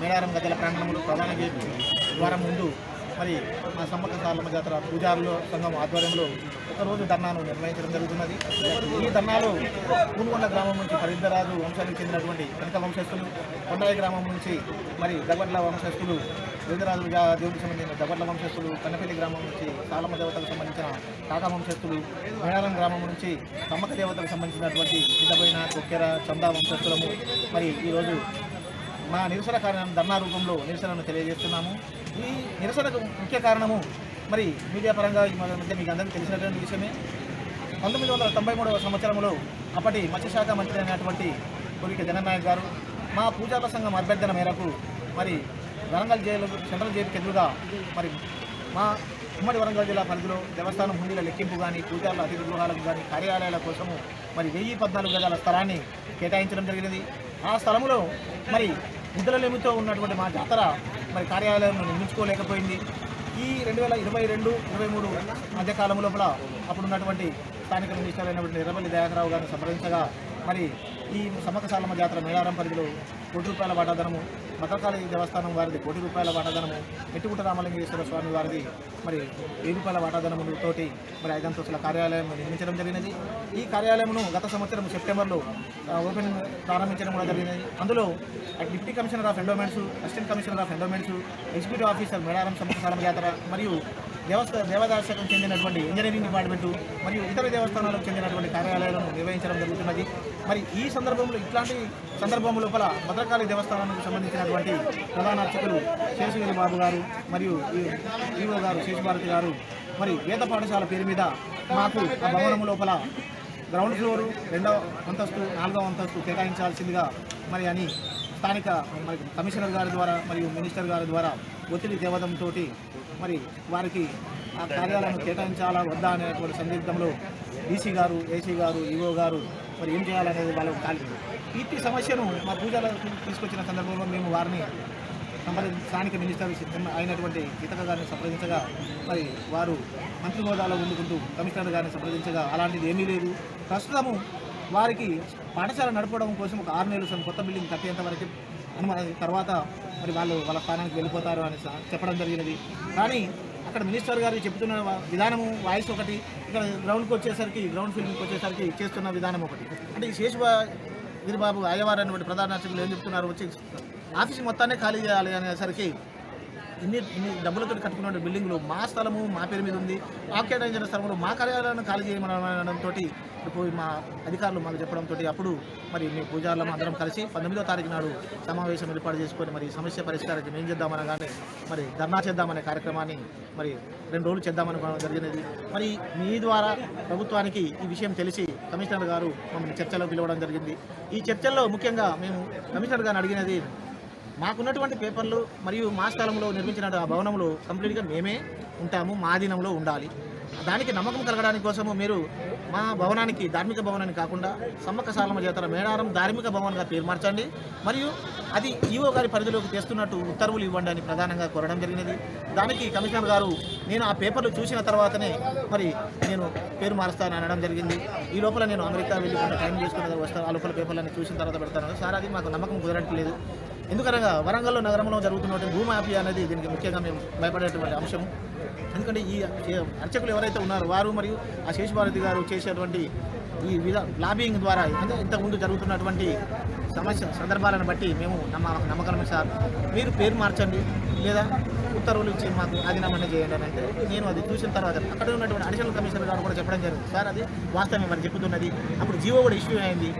మేడారం గద్దెల ప్రాంగణంలో ప్రధాన గేటు ద్వారం ముందు మరి మా సమ్మక్క సారలమ్మ జాతర పూజారుల సంఘం ఆధ్వర్యంలో ఒకరోజు ధర్నాను నిర్వహించడం జరుగుతున్నది. ఈ ధర్నాలో పూనుకొండ గ్రామం నుంచి పరిద్దరాజు వంశానికి చెందినటువంటి కనక వంశస్థులు, కొండాయి గ్రామం నుంచి మరి దగట్ల వంశస్థులు, వేదరాజు దేవుడికి సంబంధించిన దగట్ల వంశస్థులు, కన్నపల్లి గ్రామం నుంచి సాలమ్మ దేవతలకు సంబంధించిన కాకా వంశస్థులు, మేడారం గ్రామం నుంచి సమ్మక్క దేవతలకు సంబంధించినటువంటి సిద్ధమైన కొక్కెర చందా వంశస్థులము మరి ఈరోజు మా నిరసన కారణం ధర్నా రూపంలో నిరసనను తెలియజేస్తున్నాము. ఈ నిరసనకు ముఖ్య కారణము మరి మీడియా పరంగా ఈ మధ్య మీకు అందరికీ తెలిసినటువంటి విషయమే. 1993 సంవత్సరంలో అప్పటి మత్స్యశాఖ మంత్రి అయినటువంటి కొరిక జగన్నాయక్ గారు మా పూజార్ల సంఘం అభ్యర్థన మేరకు మరి వరంగల్ జైలు సెంట్రల్ జైలుకి ఎదురుగా మరి మా ఉమ్మడి వరంగల్ జిల్లా పరిధిలో దేవస్థానం హుండీల లెక్కింపు కానీ పూజార్ల అతిథి గృహాలకు కానీ కార్యాలయాల కోసము మరి 1014 గజాల స్థలాన్ని కేటాయించడం జరిగినది. ఆ స్థలంలో మరి ముద్రలేమితో ఉన్నటువంటి మా జాతర మరి కార్యాలయం నిర్మించుకోలేకపోయింది. ఈ 2022-23 మధ్యకాలం లోపల అప్పుడున్నటువంటి స్థానిక మినిస్టర్ అయినటువంటి ఎర్రబెల్లి దయాకర్రావు గారిని సంప్రదించగా మరి ఈ సమ్మక్క సారలమ్మ జాతర మేడారం పరిధిలో ₹1 వాటాధనము, భద్రకాళి దేవస్థానం వారిది ₹1 వాటాధనము, మెట్టుగుట్ట రామలింగేశ్వర స్వామి వారిది మరి ₹1000 వాటాధనముతోటి మరి 5 అంతస్తుల కార్యాలయం నిర్మించడం జరిగినది. ఈ కార్యాలయంను గత సంవత్సరం సెప్టెంబర్లో ప్రారంభించడం కూడా జరిగినది. అందులో deputy commissioner of endowments, assistant commissioner of endowments, executive officer Medaram Sammakka Saralamma జాతర మరియు దేవాదాశకం చెందినటువంటి ఇంజనీరింగ్ డిపార్ట్మెంటు మరియు ఇతర దేవస్థానాలకు చెందినటువంటి కార్యాలయాలను నిర్వహించడం జరుగుతున్నది. మరి ఈ సందర్భంలో ఇట్లాంటి సందర్భం లోపల భద్రకాళి దేవస్థానానికి సంబంధించినటువంటి ప్రధాన అర్చకులు శేషగిరి బాబు గారు మరియు ఈవో గారు శేషభారతి గారు మరి వేద పాఠశాల పేరు మీద మాకు ఆ భవనం లోపల గ్రౌండ్ ఫ్లోరు 2వ అంతస్తు 4వ అంతస్తు కేటాయించాల్సిందిగా మరి అని స్థానిక మరి కమిషనర్ గారి ద్వారా మరియు మినిస్టర్ గారి ద్వారా ఒత్తిడి తేవడంతో మరి వారికి ఆ కార్యాలయాన్ని కేటాయించాలా వద్దా అనేటువంటి సందిగ్ధంలో డీసీ గారు, ఏసీ గారు, ఈవో గారు మరి ఏం చేయాలనేది వాళ్ళకు కాలేదు. ఈ సమస్యను మా పూజలకు తీసుకొచ్చిన సందర్భంలో మేము వారిని స్థానిక మినిస్టర్ అయినటువంటి గీతక గారిని సంప్రదించగా మరి వారు మంత్రి హోదాలో ఉండుకుంటూ కమిషనర్ గారిని సంప్రదించగా అలాంటిది ఏమీ లేదు, ప్రస్తుతము వారికి పాఠశాల నడపడం కోసం ఒక 6 నెలలు కొత్త బిల్డింగ్ కట్టేంత వరకు తర్వాత మరి వాళ్ళ స్థానానికి వెళ్ళిపోతారు అని చెప్పడం జరిగినది. కానీ అక్కడ మినిస్టర్ గారు చెప్తున్న విధానము వాయిస్ ఒకటి, ఇక్కడ గ్రౌండ్కి వచ్చేసరికి గ్రౌండ్ ఫీల్డ్కి వచ్చేసరికి చేస్తున్న విధానం ఒకటి. అంటే ఈ శేషగిరిబాబు అయ్యవారు అనేటువంటి ప్రధాన అర్చకులు ఏం చెప్తున్నారు, వచ్చి ఆఫీస్ మొత్తాన్ని ఖాళీ చేయాలి అనేసరికి ఇన్ని డబ్బులతో కట్టుకున్న బిల్డింగ్లు మా స్థలము మా పేరు మీద ఉంది, ఆ కేటాయించిన స్థలంలో మా కార్యాలయాన్ని ఖాళీ చేయమనడంతో ఇప్పుడు మా అధికారులు మాకు చెప్పడంతో అప్పుడు మరి మీ పూజారులను అందరం కలిసి 19వ తారీఖు నాడు సమావేశం ఏర్పాటు చేసుకొని మరి సమస్య పరిష్కారానికి ఏం చేద్దామనగానే మరి ధర్నా చేద్దామనే కార్యక్రమాన్ని మరి 2 రోజులు చేద్దామనుకోవడం జరిగినది. మరి మీ ద్వారా ప్రభుత్వానికి ఈ విషయం తెలిసి కమిషనర్ గారు మమ్మల్ని చర్చలో పిలవడం జరిగింది. ఈ చర్చల్లో ముఖ్యంగా మేము కమిషనర్ గారిని అడిగినది, మాకున్నటువంటి పేపర్లు మరియు మా స్థలంలో నిర్మించిన ఆ భవనంలో కంప్లీట్గా మేమే ఉంటాము, మా అధీనంలో ఉండాలి. దానికి నమ్మకం కలగడానికి కోసము మీరు మా భవనానికి ధార్మిక భవనాన్ని కాకుండా సమ్మక్క సారలమ్మ జాతర మేడారం ధార్మిక భవన్గా పేరు మార్చండి, మరియు అది ఈవో గారి పరిధిలోకి తెస్తున్నట్టు ఉత్తర్వులు ఇవ్వండి అని ప్రధానంగా కోరడం జరిగినది. దానికి కమిషనర్ గారు నేను ఆ పేపర్లు చూసిన తర్వాతనే మరి నేను పేరు మారుస్తాను అనడం జరిగింది. ఈ లోపల నేను అమెరికా వెళ్ళి కొంత టైం చేసుకుని వస్తాను, ఆ లోపల పేపర్లన్నీ చూసిన తర్వాత పెడతాను సార్, అది మాకు నమ్మకం కుదరట్లేదు. ఎందుకనగా వరంగల్ నగరంలో జరుగుతున్నటువంటి భూమాఫియా అనేది దీనికి ముఖ్యంగా మేము భయపడేటువంటి అంశము. ఎందుకంటే ఈ అర్చకులు ఎవరైతే ఉన్నారో వారు మరియు ఆ శేషభారతి గారు చేసేటువంటి ఈ లాబింగ్ ద్వారా ఇంతకుముందు జరుగుతున్నటువంటి సందర్భాలను బట్టి మేము నమ్మకమే సార్, మీరు పేరు మార్చండి లేదా ఉత్తర్వులు ఇచ్చి మాకు ఆధీనమనే చేయండి అని అంటే నేను అది చూసిన తర్వాత అక్కడ ఉన్నటువంటి అడిషనల్ కమిషనర్ గారు కూడా చెప్పడం జరిగింది, సార్ అది వాస్తవమే మరి చెప్తున్నది. అప్పుడు జీవో కూడా ఇష్యూ అయింది.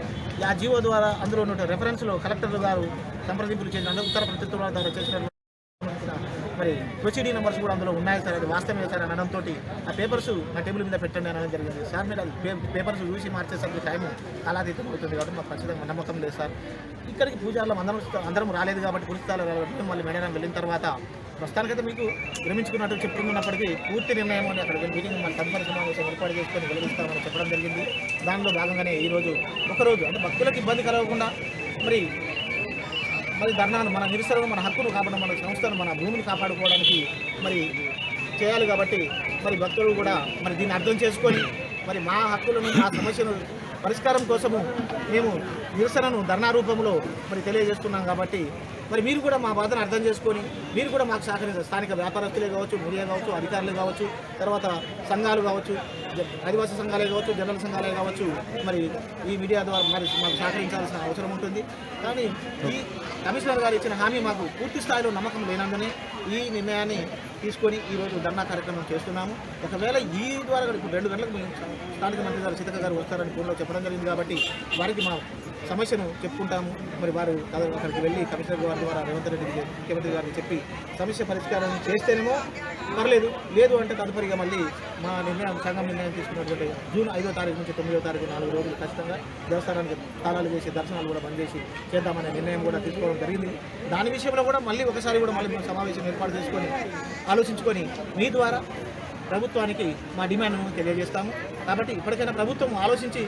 ఆ జీవో ద్వారా అందులో ఉన్న రెఫరెన్స్లో కలెక్టర్ గారు సంప్రదింపులు చేసిన ఉత్తర ప్రత్యుత్తరాల ద్వారా చేసిన మరి ప్రొసీడింగ్ నెంబర్స్ కూడా అందులో ఉన్నాయి సార్, అది వాస్తవమే సార్ అనడంతో ఆ పేపర్స్ నా టేబుల్ మీద పెట్టండి అనడం జరిగింది. సార్ మీరు అది పేపర్స్ చూసి మార్చేసరికి టైం కాలాతీతం అవుతుంది కాబట్టి మాకు ఖచ్చితంగా నమ్మకం లేదు సార్. ఇక్కడికి పూజార్లు అందరం రాలేదు కాబట్టి పురుస్తాలు కాబట్టి మళ్ళీ మేడారం వెళ్ళిన తర్వాత ప్రస్తుతానికైతే మీకు విరమించుకున్నట్టు చెప్తున్నప్పటికీ పూర్తి నిర్ణయం అని అక్కడ మీటింగ్ మన తదుపరి సమావేశం ఏర్పాటు చేసుకొని వెలిగిస్తామని చెప్పడం జరిగింది. దానిలో భాగంగానే ఈరోజు ఒకరోజు అంటే భక్తులకు ఇబ్బంది కలగకుండా మరి ధర్నాను మన నిరసనను మన హక్కును కాపాడడం, మన సంస్థను మన భూమిని కాపాడుకోవడానికి మరి చేయాలి. కాబట్టి మరి భక్తులు కూడా మరి దీన్ని అర్థం చేసుకొని మరి మా హక్కులను మా సమస్యను పరిష్కారం కోసము మేము నిరసనను ధర్నా రూపంలో మరి తెలియజేస్తున్నాం. కాబట్టి మరి మీరు కూడా మా బాధను అర్థం చేసుకొని మీరు కూడా మాకు సహకరించారు. స్థానిక వ్యాపారస్తులే కావచ్చు, మీడియా కావచ్చు, అధికారులు కావచ్చు, తర్వాత సంఘాలు కావచ్చు, ఆదివాసీ సంఘాలే కావచ్చు, జనరల్ సంఘాలే కావచ్చు, మరి ఈ మీడియా ద్వారా మరి మాకు సహకరించాల్సిన అవసరం ఉంటుంది. కానీ ఈ కమిషనర్ గారు ఇచ్చిన హామీ మాకు పూర్తి స్థాయిలో నమ్మకం లేనందునే ఈ నిర్ణయాన్ని తీసుకొని ఈరోజు ధర్నా కార్యక్రమం చేస్తున్నాము. ఒకవేళ ఈ ద్వారా ఇప్పుడు 2 గంటలకు మేము స్థానిక మంత్రి గారు సీతక్క గారు వస్తారని ఫోన్లో చెప్పడం జరిగింది కాబట్టి వారికి మా సమస్యను చెప్పుకుంటాము. మరి వారు అక్కడికి వెళ్ళి కమిషనర్ గారి ద్వారా రేవంత్ రెడ్డికి ముఖ్యమంత్రి గారిని చెప్పి సమస్య పరిష్కారం చేస్తేనేమో పర్లేదు, లేదు అంటే తదుపరిగా మళ్ళీ మా సంఘం నిర్ణయం తీసుకున్నటువంటి జూన్ 5వ తారీఖు నుంచి 9వ తారీఖు 4 రోజులు ఖచ్చితంగా దేవస్థానానికి తాళాలు చేసి దర్శనాలు కూడా బంద్ చేసి చేద్దామనే నిర్ణయం కూడా తీసుకోవడం జరిగింది. దాని విషయంలో కూడా మళ్ళీ ఒకసారి కూడా మళ్ళీ మేము సమావేశం ఏర్పాటు చేసుకొని ఆలోచించుకొని మీ ద్వారా ప్రభుత్వానికి మా డిమాండ్ను తెలియజేస్తాము. కాబట్టి ఇప్పటికైనా ప్రభుత్వం ఆలోచించి